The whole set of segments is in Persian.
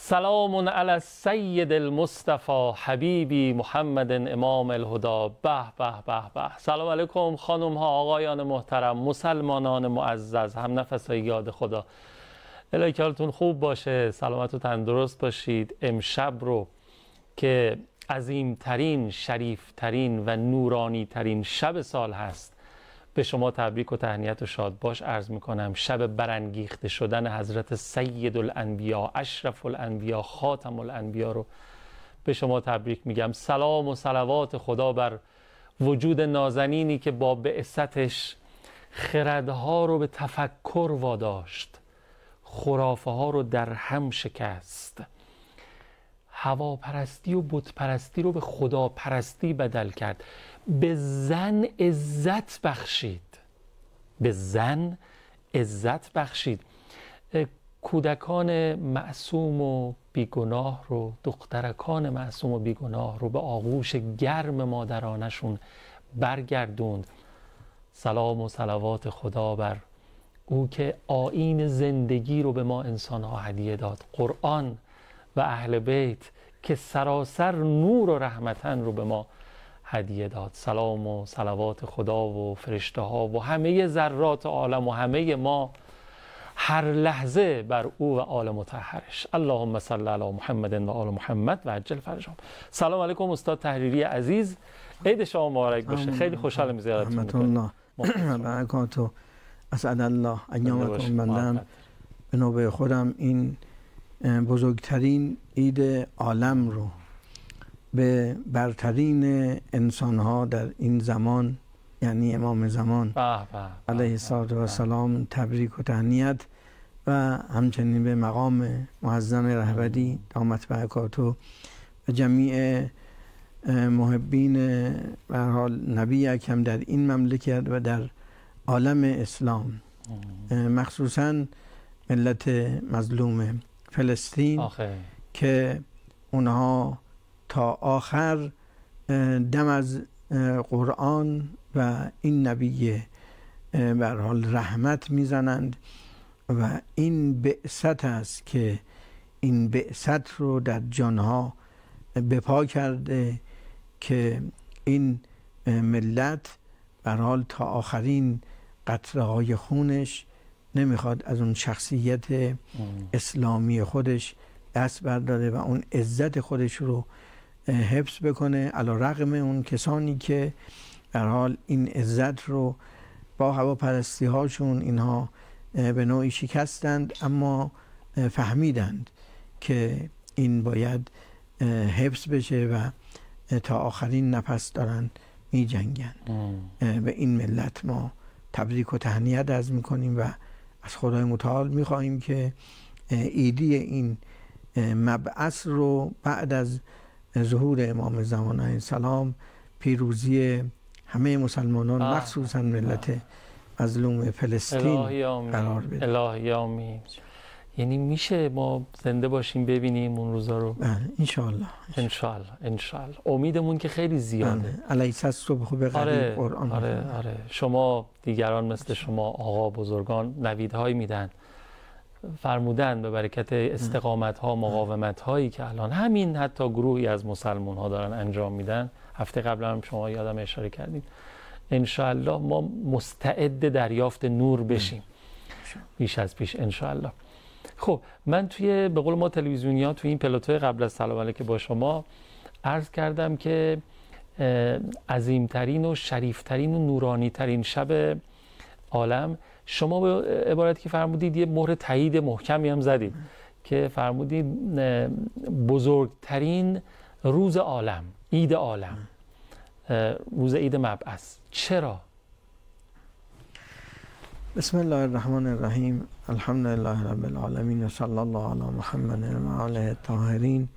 سلام علی السید المصطفى حبیبی محمد امام الهدی. به به به به. سلام علیکم خانم ها، آقایان محترم، مسلمانان معزز، هم نفسای یاد خدا. الهی که حالتون خوب باشه، سلامت و تندرست باشید. امشب رو که عظیمترین، شریفترین و نورانی ترین شب سال هست به شما تبریک و تهنیت و شادباش عرض میکنم. شب برانگیخته شدن حضرت سید الانبیا، اشرف الانبیا، خاتم الانبیا رو به شما تبریک میگم. سلام و صلوات خدا بر وجود نازنینی که با بعثتش خردها رو به تفکر واداشت، خرافه ها رو در هم شکست، هواپرستی و بتپرستی رو به خداپرستی بدل کرد، به زن عزت بخشید، به زن عزت بخشید. کودکان معصوم و بیگناه رو، دخترکان معصوم و بیگناه رو به آغوش گرم مادرانشون برگردوند. سلام و صلوات خدا بر او که آیین زندگی رو به ما انسان‌ها هدیه داد، قرآن و اهل بیت که سراسر نور و رحمتن رو به ما هدیه داد. سلام و صلوات خدا و فرشته ها و همه ذرات عالم و همه ما هر لحظه بر او و آل مطهرش. اللهم صل علی محمد و آل محمد و عجل فرجهم. سلام علیکم استاد تحریری عزیز، عید شما مبارک باشه. خیلی خوشحالم زیارتتون می‌کنم. رحمت الله و برکاته. اسعد الله ایامکم. بندم به نوبه خودم این بزرگترین عید عالم رو به برترین انسان‌ها در این زمان، یعنی امام زمان علیه السلام تبریک و تهنیت، و همچنین به مقام معظم رهبری دامت برکاته و جمیع محبین به هر حال نبی اکرم در این مملکت و در عالم اسلام، مخصوصاً ملت مظلوم فلسطین که اونها تا آخر دم از قرآن و این نبی به هر حال رحمت میزنند و این بعثت است که این بعثت رو در جانها بپا کرده که این ملت به هر حال تا آخرین قطره های خونش نمیخواد از اون شخصیت اسلامی خودش دست برداره و اون عزت خودش رو حفظ بکنه، علی رغم اون کسانی که در حال این عزت رو با هواپرستی هاشون اینها به نوعی شکستند، اما فهمیدند که این باید حفظ بشه و تا آخرین نفس دارن می جنگن. به این ملت ما تبریک و تهنیت عرض میکنیم و از خدای متعال میخواهیم که عیدی این مبعث رو بعد از ظهور امام زمان علیه السلام پیروزی همه مسلمانان مخصوصا ملت مظلوم فلسطین قرار بده. الهی آمین. یعنی میشه ما زنده باشیم ببینیم اون روزا رو؟ انشاءالله انشاءالله. امیدمون که خیلی زیاده. علیس الصبح بقریب قرآن. آره. شما دیگران مثل شما آقا بزرگان نویدهایی میدن، فرمودن به برکت استقامت ها، مقاومت هایی که الان همین حتی گروهی از مسلمان ها دارن انجام میدن. هفته قبل هم شما یادم اشاره کردید. انشاءالله ما مستعد دریافت نور بشیم بیش از پیش انشاءالله. خب من توی به قول ما تلویزیونیا توی این پلاتوی قبل از سلام علیکم با شما عرض کردم که عظیمترین و شریفترین و نورانی ترین شب عالم، شما به عبارتی که فرمودید یه مهر تایید محکمی هم زدید که فرمودید بزرگترین روز عالم، عید عالم، روز عید مبعث. چرا؟ بسم الله الرحمن الرحیم. الحمد لله رب العالمین و صلی الله علی محمد و آله الطاهرین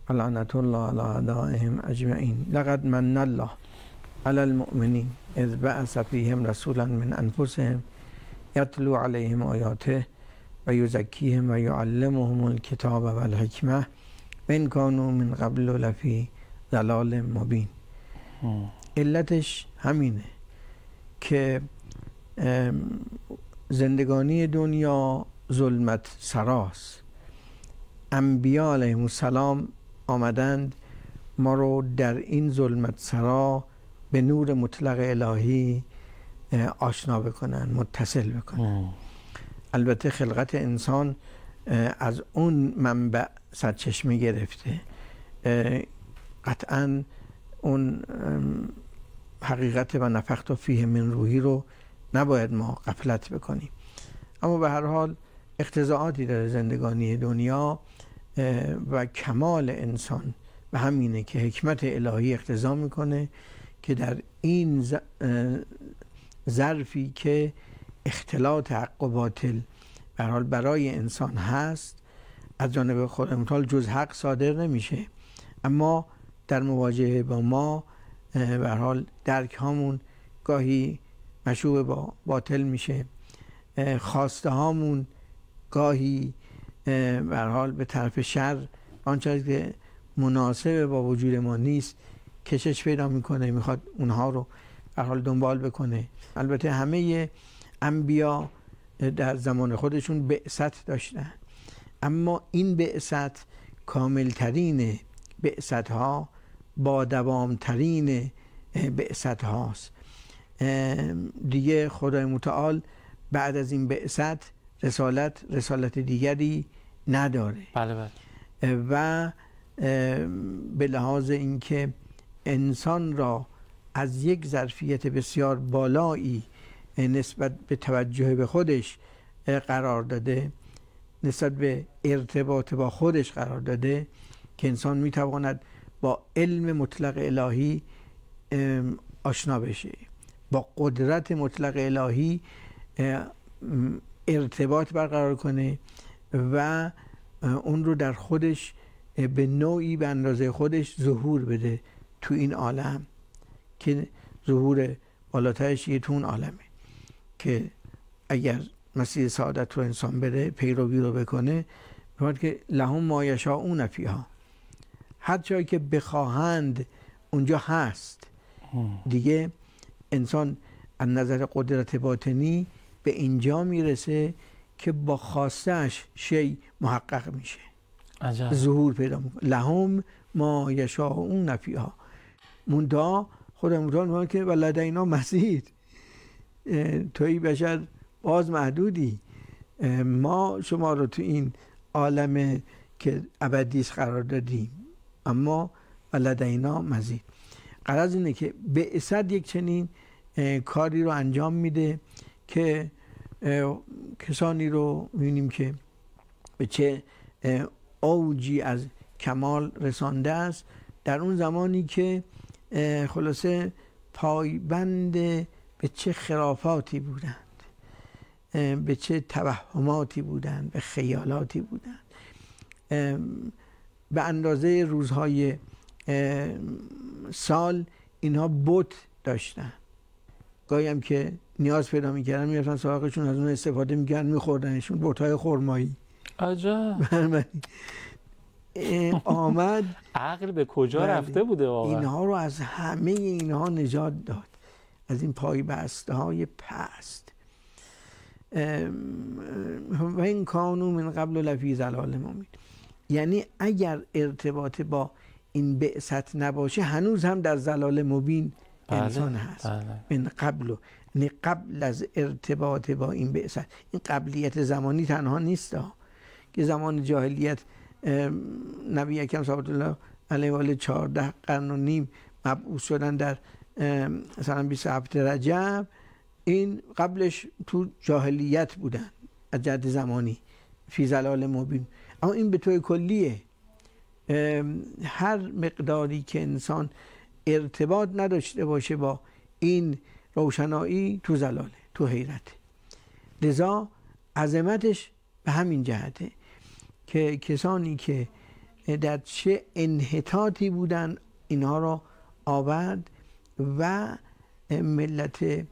و لعنت الله علی اعدائهم اجمعین. لقد من الله علی المؤمنین اذ بعث فیهم رسولا من انفسهم یتلو علیهم آیاته و یزکیهم و یعلمهم الکتاب و الحکمه و ان کانوا من قبل لفی ضلال مبین. علتش همینه که زندگانی دنیا ظلمت سراست، انبیا علیهم السلام آمدند ما رو در این ظلمت سرا به نور مطلق الهی آشنا بکنن، متصل بکنن. البته خلقت انسان از اون منبع سرچشمه گرفته، قطعا اون حقیقت و نفخت فیه من روحی رو نباید ما غفلت بکنیم. اما به هر حال اقتضاعاتی داره زندگانی دنیا و کمال انسان و همینه که حکمت الهی اقتضا میکنه که در این ظرفی که اختلاط حق و باطل به هر حال برای انسان هست، از جانب خدای متعال جز حق صادر نمیشه، اما در مواجهه با ما به هر حال درک هامون گاهی مشوب با باطل میشه، خواسته هامون گاهی به هر حال به طرف شر، آنچه که مناسب با وجود ما نیست کشش پیدا میکنه، میخواد اونها رو به هر حال دنبال بکنه. البته همه انبیا در زمان خودشون بعثت داشتن، اما این بعثت کاملترین بعثت ها، با دوامترین بعثت هاست. دیگه خدای متعال بعد از این بعثت رسالت دیگری نداره. بله بله. و به لحاظ اینکه انسان را از یک ظرفیت بسیار بالایی نسبت به توجه به خودش قرار داده، نسبت به ارتباط با خودش قرار داده که انسان میتواند با علم مطلق الهی آشنا بشه، با قدرت مطلق الهی ارتباط برقرار کنه و اون رو در خودش به نوعی به اندازه خودش ظهور بده تو این عالم، که ظهور بالاترش یه تو اون عالمه که اگر مسیر سعادت رو انسان بره، پیروی رو بکنه، باید که لهم ما یشاءون فیها، هر جایی که بخواهند اونجا هست. دیگه انسان از نظر قدرت باطنی به اینجا میرسه که با خواستهش شی محقق میشه، عجب. ظهور پیدا میکنه. لهم ما یشاءون فیها، منتها خدا متعال میگه که ولدینا مزید، توی بشر باز محدودی، ما شما رو تو این عالم که ابدیس قرار دادیم، اما ولدینا مزید. غرض اینه که بعثت یک چنین کاری رو انجام میده که کسانی رو میبینیم که به چه اوجی از کمال رسانده است در اون زمانی که خلاصه پایبند به چه خرافاتی بودند، به چه توهماتی بودند، به خیالاتی بودند. به اندازه روزهای سال اینها بت داشتن، گاهی هم که نیاز پیدا میکردن میرفتن سراغشون، از اون استفاده میکردن، میخوردنشون، بت‌های خرمایی. عجب. آمد عقل به کجا رفته بوده واقعا. اینها رو از همه اینها نجات داد، از این پای بسته های پست. و این کانو من قبل لفی ضلال مبین، یعنی اگر ارتباط با این بعثت نباشه هنوز هم در ضلال مبین انسان هست. من قبل، یعنی قبل از ارتباط با این بعثت. این قبلیت زمانی تنها نیست که زمان جاهلیت نبی اکرم صلی الله علیه و آله 14 قرن و نیم مبعوث شدن در مثلا 27 رجب، این قبلش تو جاهلیت بودن از جهت زمانی، فی ضلال مبین. اما این به طور کلیه، هر مقداری که انسان ارتباط نداشته باشه با این روشنایی تو ضلاله، تو حیرت. لذا عظمتش به همین جهته که کسانی که در چه انحطاطی بودن اینها را آورد و ملت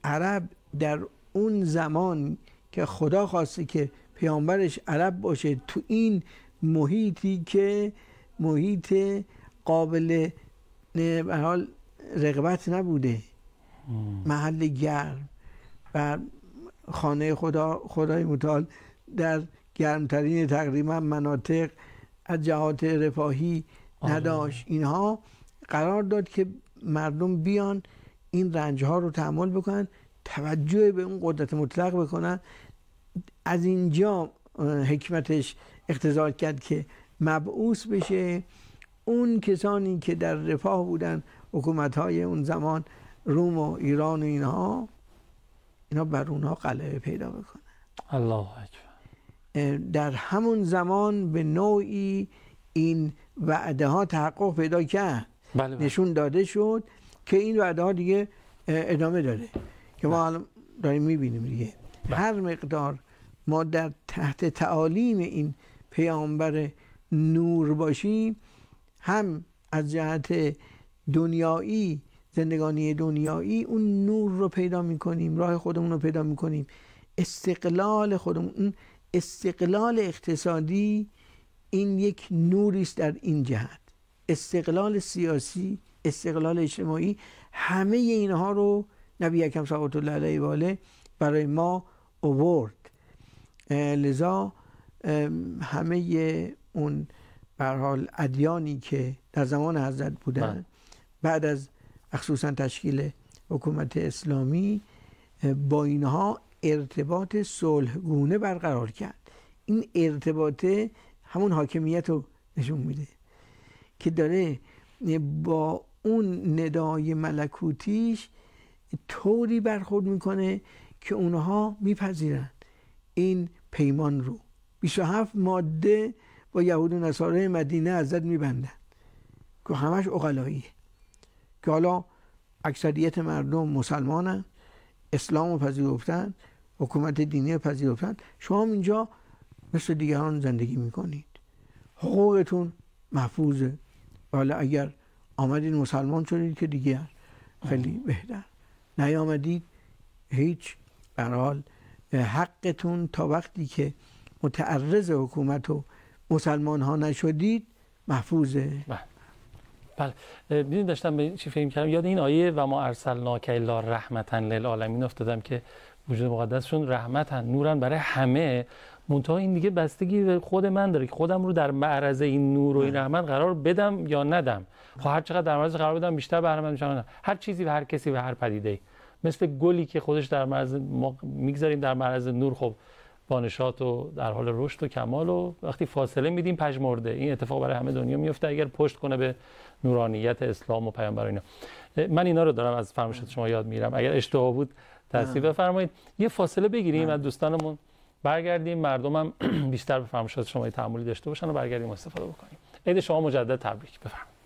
عرب در اون زمان که خدا خواسته که پیامبرش عرب باشه، تو این محیطی که محیط قابل به حال رغبت نبوده، محل گرم و خانه خدای متعال در گرمترین تقریبا مناطق از جهات رفاهی نداشت. اینها قرار داد که مردم بیان این رنج ها رو تحمل بکنن، توجه به اون قدرت مطلق بکنن. از اینجا حکمتش اقتضا کرد که مبعوث بشه اون کسانی که در رفاه بودن، حکومت‌های اون زمان روم و ایران و اینا بر اونها غلبه پیدا بکنن. الله اکبر. در همون زمان به نوعی این وعده ها تحقق پیدا کرد. بله. نشون داده شد که این وعده ها دیگه ادامه داره که ما الان داریم میبینیم دیگه. هر مقدار ما در تحت تعالیم این پیامبر نور باشیم، هم از جهت دنیایی، زندگانی دنیایی، اون نور رو پیدا میکنیم، راه خودمون رو پیدا میکنیم، استقلال خودمون، اون استقلال اقتصادی این یک نوری است در این جهت، استقلال سیاسی، استقلال اجتماعی، همه اینها رو نبی اکرم صلوات الله علیه و آله برای ما آورد. لذا همه اون به هر حال ادیانی که در زمان حضرت بودن بعد از خصوصا تشکیل حکومت اسلامی با اینها ارتباط صلحگونه برقرار کرد. این ارتباط همون حاکمیت رو نشون میده که داره با اون ندای ملکوتیش طوری برخورد میکنه که اونها میپذیرن این پیمان رو. 27 ماده با یهود و نصارای مدینه حضرت میبندن که همش عقلاییه، که حالا اکثریت مردم مسلمانن، اسلام رو پذیرفتن، حکومت دینی رو پذیرفتن، شما هم اینجا مثل دیگران زندگی میکنید، حقوقتون محفوظه، حالا اگر آمدید مسلمان شدید که دیگر خیلی بهتر، نیامدید هیچ، به هر حال حقتون تا وقتی که متعرض حکومت و مسلمان ها نشدید محفوظه. بله. ببینید داشتم به چی فکر کردم، یاد این آیه و ما ارسلناک الا رحمتا للعالمین افتادم که وجود مقدسشون رحمتن، نورن برای همه. منتها این دیگه بستگی به خود من داره که خودم رو در معرض این نور و این رحمت قرار بدم یا ندم. خب هر چقدر در معرض قرار بدم بیشتر بهره مند میشم. هر چیزی و هر کسی و هر پدیده‌ای مثل گلی که خودش در معرض ما میگذاریم در معرض نور، خب بانشات و در حال رشد و کمال، و وقتی فاصله میدیم پژمرده. این اتفاق برای همه دنیا میفته اگر پشت کنه به نورانیت اسلام و پیامبر اینا. من اینا رو دارم از فرمایشات شما یاد میگیرم. اگر اشتباه بود تصحیح بفرمایید. یه فاصله بگیریم از دوستانمون، برگردیم، مردمم بیشتر به فرمایشات شما تأملی داشته باشن و برگردیم استفاده بکنیم. عید شما مجدد تبریک. بفرمایید.